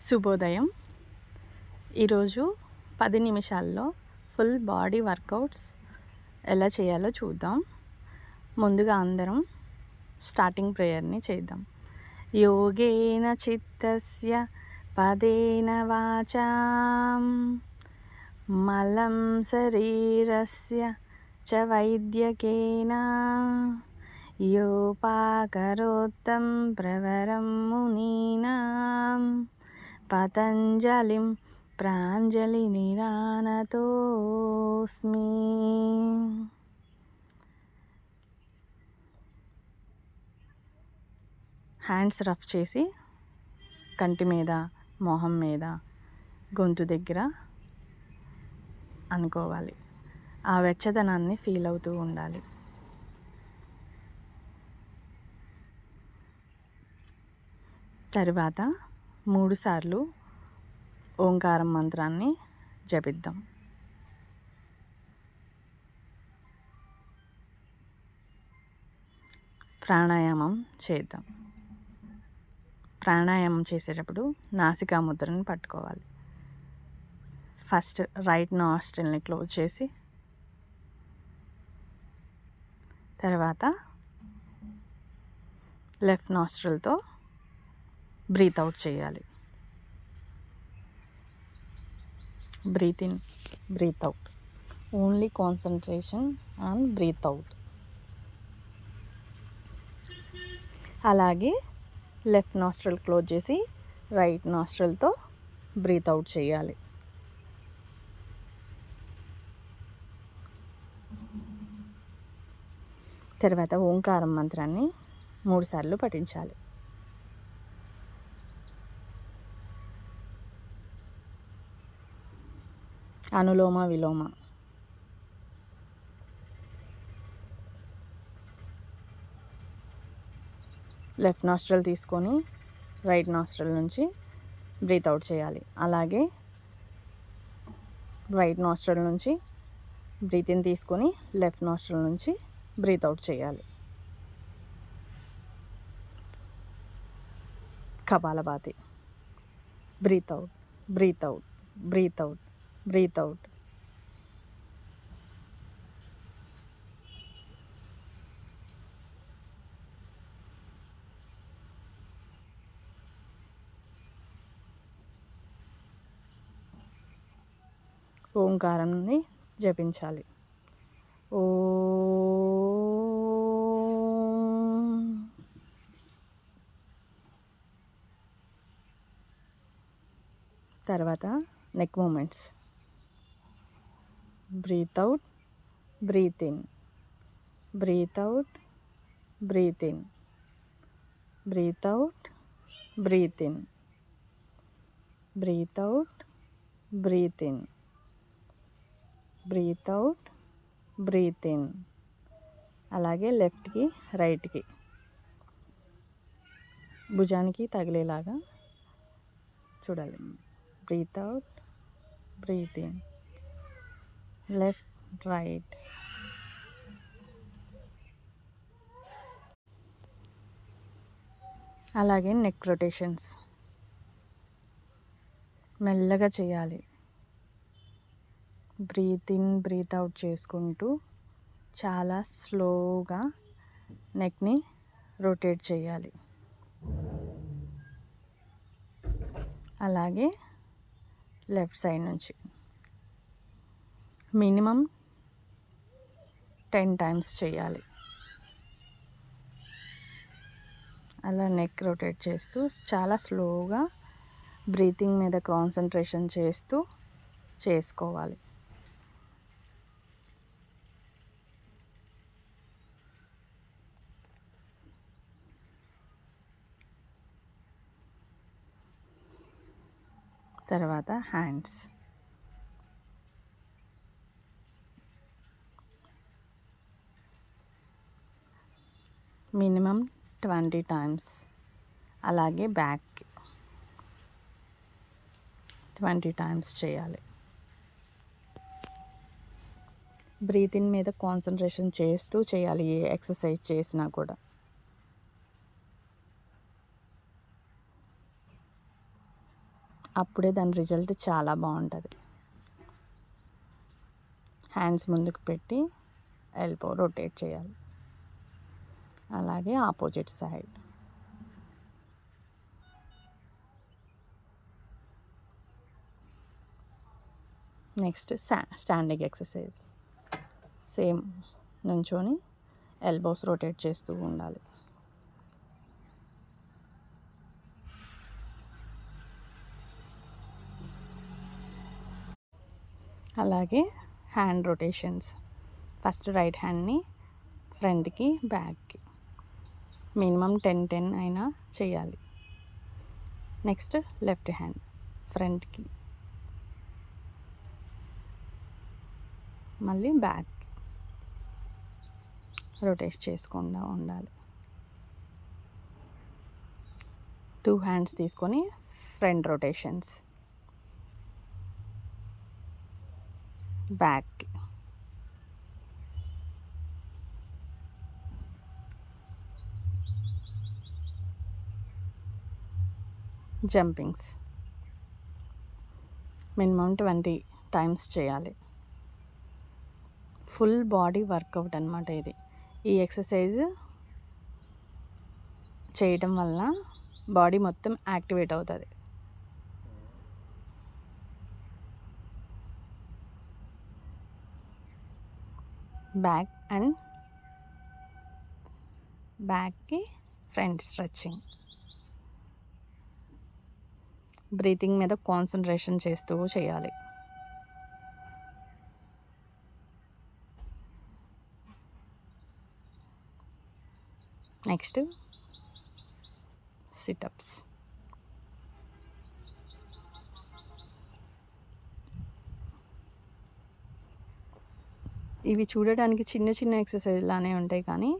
శుభోదయం. ఈరోజు 10 నిమిషాల్లో ఫుల్ బాడీ వర్కౌట్స్ ఎలా చేయాలో చూద్దాం. ముందుగా అందరం స్టార్టింగ్ ప్రేయర్ని చేద్దాం. యోగేన చిత్తస్య పదేన వాచాం మలం శరీరస్య చ వైద్యకేన యోపాకరోత్తం ప్రవరం మునీనాం పతంజలిం ప్రాంజలినిరానతోస్మి. హ్యాండ్స్ రఫ్ చేసి కంటి మీద, మొహం మీద, గొంతు దగ్గర అనుకోవాలి. ఆ వెచ్చదనాన్ని ఫీల్ అవుతూ ఉండాలి. తరువాత 3 సార్లు ఓంకారం మంత్రాన్ని జపిద్దాం. ప్రాణాయామం చేద్దాం. ప్రాణాయామం చేసేటప్పుడు నాసికా ముద్రని పట్టుకోవాలి. ఫస్ట్ రైట్ నాస్ట్రిల్ని క్లోజ్ చేసి తర్వాత లెఫ్ట్ నాస్ట్రిల్తో బ్రీత్ అవుట్ చేయాలి. Breathe in, breathe out. Only concentration on breathe out. అలాగే లెఫ్ట్ నాస్ట్రిల్ క్లోజ్ చేసి రైట్ నాస్ట్రిల్తో బ్రీత్ అవుట్ చేయాలి. తర్వాత ఓంకారం మంత్రాన్ని 3 సార్లు పఠించాలి. అనులోమ విలోమ. లెఫ్ట్ నాస్ట్రల్ తీసుకొని రైట్ నాస్ట్రల్ నుంచి బ్రీత్ అవుట్ చేయాలి. అలాగే రైట్ నాస్ట్రల్ నుంచి బ్రీత్ ఇన్ తీసుకొని లెఫ్ట్ నాస్ట్రల్ నుంచి బ్రీత్ అవుట్ చేయాలి. కపాలభాతి. Breathe out, breathe out, breathe out, breathe out. ఓంకారాన్ని జపించాలి. తర్వాత neck movements. Breathe out, breathe in, breathe out, breathe in, breathe out, breathe in, breathe out, breathe in, breathe out, breathe in. అలాగే లెఫ్ట్కి రైట్కి భుజానికి తగిలేలాగా చూడాలి. Breathe out, breathe in, left right. అలాగే నెక్ రొటేషన్స్ మెల్లగా చేయాలి. బ్రీత్ ఇన్, బ్రీత్ అవుట్ చేసుకుంటూ చాలా స్లోగా నెక్ని రొటేట్ చేయాలి. అలాగే లెఫ్ట్ సైడ్ నుంచి మినిమం 10 టైమ్స్ చేయాలి. అలా నెక్ రొటేట్ చేస్తూ చాలా స్లోగా బ్రీతింగ్ మీద కాన్సన్ట్రేషన్ చేస్తూ చేసుకోవాలి. తర్వాత హ్యాండ్స్. Minimum 20 times. అలాగే బ్యాక్ 20 టైమ్స్ చేయాలి. బ్రీతింగ్ మీద కాన్సన్ట్రేషన్ చేస్తూ చేయాలి ఏ ఎక్సర్సైజ్ చేసినా కూడా. అప్పుడే దాని రిజల్ట్ చాలా బాగుంటుంది. హ్యాండ్స్ ముందుకు పెట్టి ఎల్బో రొటేట్ చేయాలి. అలాగే opposite side. Next standing exercise. Same నుంచొని ఎల్బోస్ రొటేట్ చేస్తూ ఉండాలి. అలాగే హ్యాండ్ రొటేషన్స్. ఫస్ట్ రైట్ హ్యాండ్ని ఫ్రంట్కి బ్యాక్కి మినిమం 10 అయినా చేయాలి. నెక్స్ట్ లెఫ్ట్ హ్యాండ్ ఫ్రంట్కి మళ్ళీ బ్యాక్ రొటేట్ చేసుకుండా ఉండాలి. 2 హ్యాండ్స్ తీసుకొని front rotations, back, jumpings minimum 20 times చేయాలి. ఫుల్ బాడీ వర్కౌట్ అనమాట ఇది. ఈ ఎక్సర్సైజ్ చేయటం వల్ల బాడీ మొత్తం యాక్టివేట్ అవుతుంది. బ్యాక్ అండ్ బ్యాక్కి ఫ్రంట్ స్ట్రెచ్చింగ్. బ్రీతింగ్ మీద కాన్సన్ట్రేషన్ చేస్తూ చేయాలి. Next sit-ups. ఇవి చూడడానికి చిన్న చిన్న ఎక్సర్సైజ్ లానే ఉంటాయి, కానీ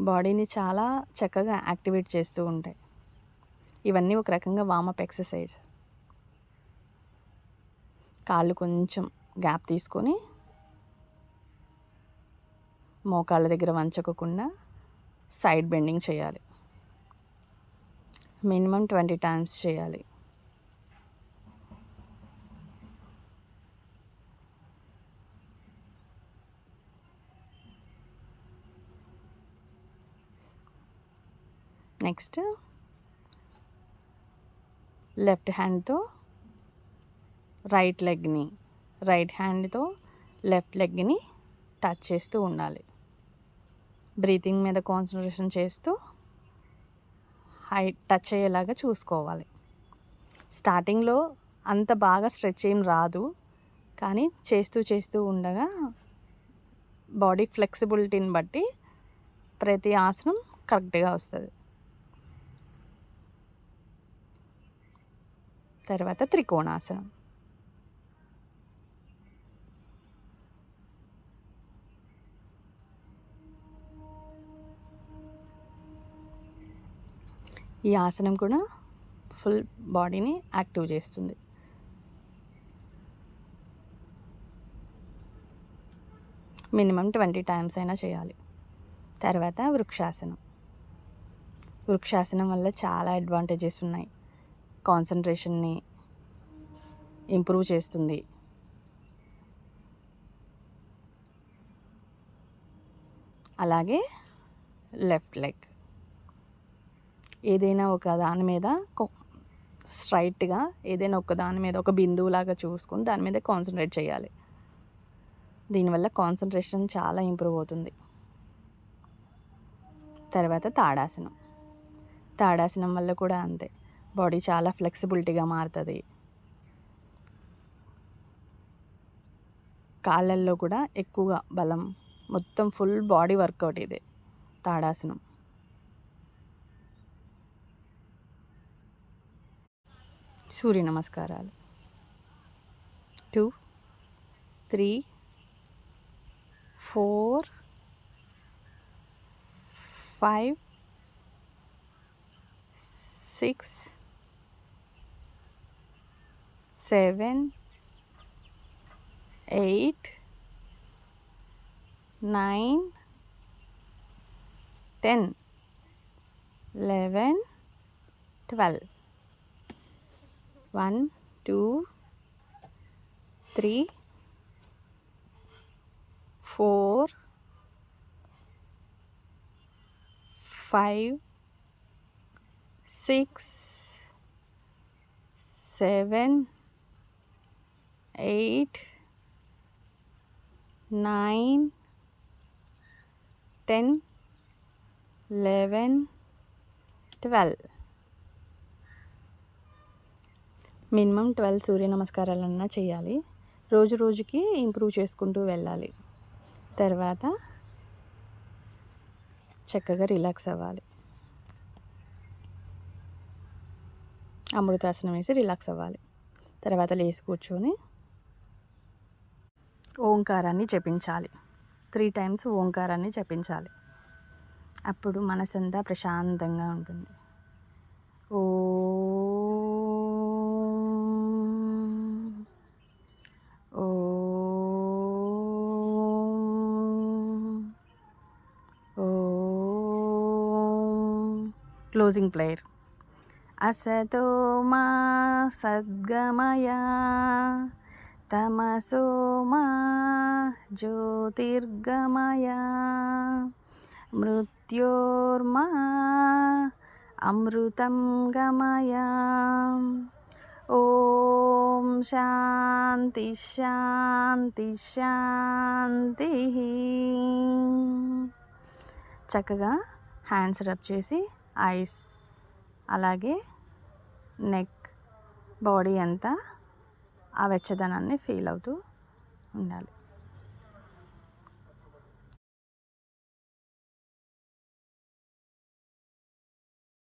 బాడీని చాలా చక్కగా యాక్టివేట్ చేస్తూ ఉంటాయి. ఇవన్నీ ఒక రకంగా వార్మప్ ఎక్సర్సైజ్. కాళ్ళు కొంచెం గ్యాప్ తీసుకొని మోకాళ్ళ దగ్గర వంచకుండా సైడ్ బెండింగ్ చేయాలి. మినిమం 20 టైమ్స్ చేయాలి. నెక్స్ట్ లెఫ్ట్ హ్యాండ్తో రైట్ లెగ్ని, రైట్ హ్యాండ్తో లెఫ్ట్ లెగ్ని టచ్ చేస్తూ ఉండాలి. బ్రీతింగ్ మీద కాన్సన్ట్రేషన్ చేస్తూ హైట్ టచ్ అయ్యేలాగా చూసుకోవాలి. స్టార్టింగ్లో అంత బాగా స్ట్రెచ్ ఏం రాదు, కానీ చేస్తూ ఉండగా బాడీ ఫ్లెక్సిబిలిటీని బట్టి ప్రతి ఆసనం కరెక్ట్గా వస్తుంది. తర్వాత త్రికోణాసనం. ఈ ఆసనం కూడా ఫుల్ బాడీని యాక్టివ్ చేస్తుంది. మినిమం 20 టైమ్స్ అయినా చేయాలి. తర్వాత వృక్షాసనం. వృక్షాసనం వల్ల చాలా అడ్వాంటేజెస్ ఉన్నాయి. కాన్సన్ట్రేషన్ని ఇంప్రూవ్ చేస్తుంది. అలాగే లెఫ్ట్ లెగ్ ఏదైనా ఒక దాని మీద స్ట్రైట్గా ఏదైనా ఒక దాని మీద ఒక బిందువులాగా చూసుకొని దాని మీద కాన్సన్ట్రేట్ చేయాలి. దీనివల్ల కాన్సన్ట్రేషన్ చాలా ఇంప్రూవ్ అవుతుంది. తర్వాత తాడాసనం. తాడాసనం వల్ల కూడా అంతే, బాడీ చాలా ఫ్లెక్సిబిలిటీగా మారుతుంది. కాళ్ళల్లో కూడా ఎక్కువగా బలం, మొత్తం ఫుల్ బాడీ వర్కౌట్ ఇది తాడాసనం. సూర్య నమస్కారాలు. 2, 3, 4, 5, 6, 7, 8, 9, 10, 11, 12. 1 2 3 4 5 6 7 8 9 10 11 12 మినిమం 12 సూర్య నమస్కారాలన్నా చేయాలి. రోజు రోజుకి ఇంప్రూవ్ చేసుకుంటూ వెళ్ళాలి. తర్వాత చక్కగా రిలాక్స్ అవ్వాలి. అమృతాసనం వేసి రిలాక్స్ అవ్వాలి. తర్వాత లేచి కూర్చొని ఓంకారాన్ని జపించాలి. 3 టైమ్స్ ఓంకారాన్ని జపించాలి. అప్పుడు మనసంతా ప్రశాంతంగా ఉంటుంది. Closing player. అసతో మా సద్గమయ తమసో మా జ్యోతిర్గమయ మృత్యోర్మా అమృతం గమయ. ఓం శాంతి శాంతి శాంతి. చక్కగా హ్యాండ్స్ రబ్ చేసి ఐస్ అలాగే నెక్ బాడీ అంతా ఆ వెచ్చదనాన్ని ఫీల్ అవుతూ ఉండాలి.